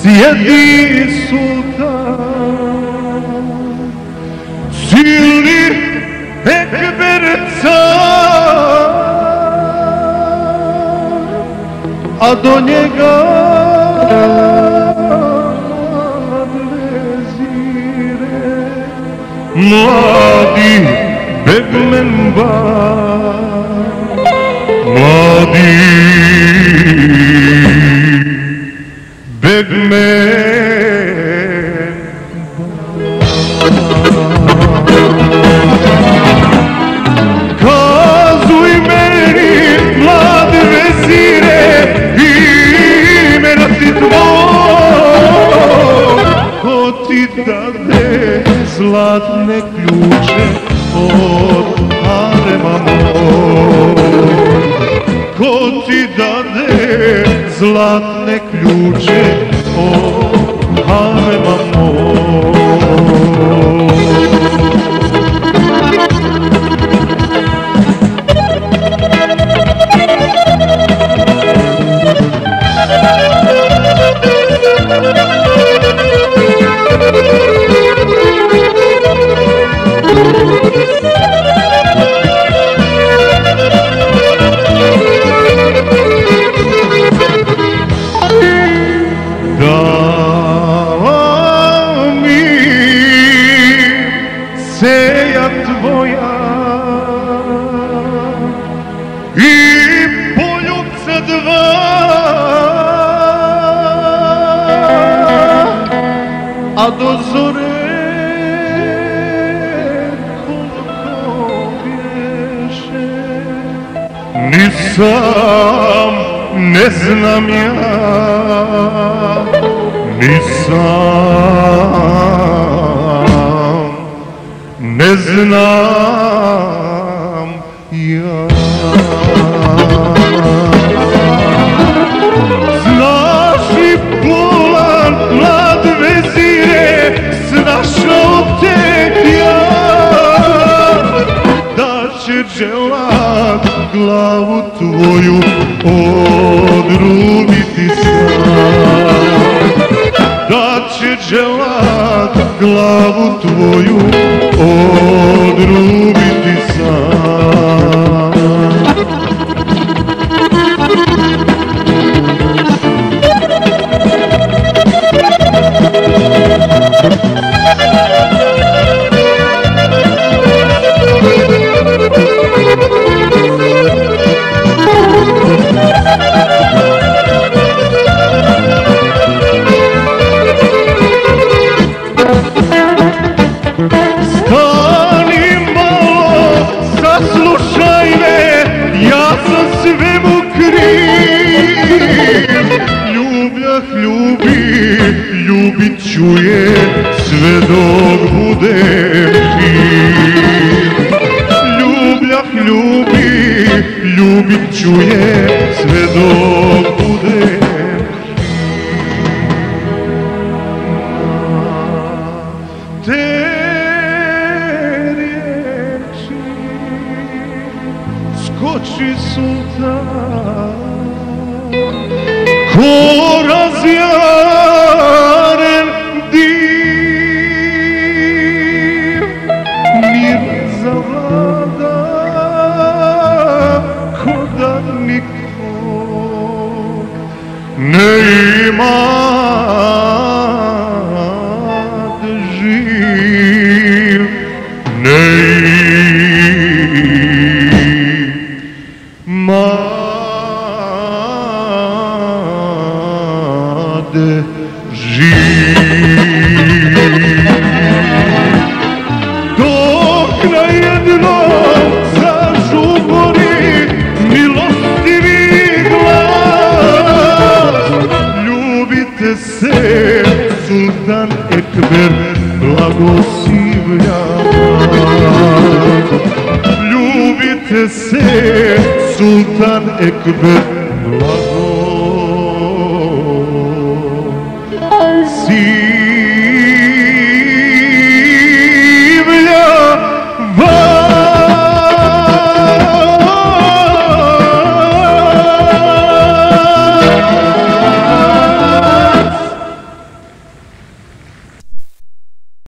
Sjedi sultan, silni ekber car, a do njega vezire mladi begmenbar, mladi begmen. Kazuj meni, mladi vezire, imena ti tvoj, ko ti dade zlatne ključe od harema moj, ko ti dade zlatne ključe od harema moj. Seja tvoja i poljubca dva, a do zore koliko bješe, nisam, ne znam ja, nisam, ne znam ja. Znaš li bolan, mlad vezire, snašao tek ja, da će dželat glavu tvoju odrubiti sam, da će dželat glavu tvoju odrubiti sam. Stani malo, saslušaj me, ja sam svemu kriv. Ljubljah ljubi, ljubit ću je sve dok budem živ. Ljubljah ljubi, ljubit ću je sve dok budem. Te riječi skoči sultan, ko razjaren div, mir zavlada ko da nikog ne ima. Dok na jednom zažubori milostivi glas, Sultan Ekber blagosivljava. Ljubite se, Sultan Ekber blagosivljava.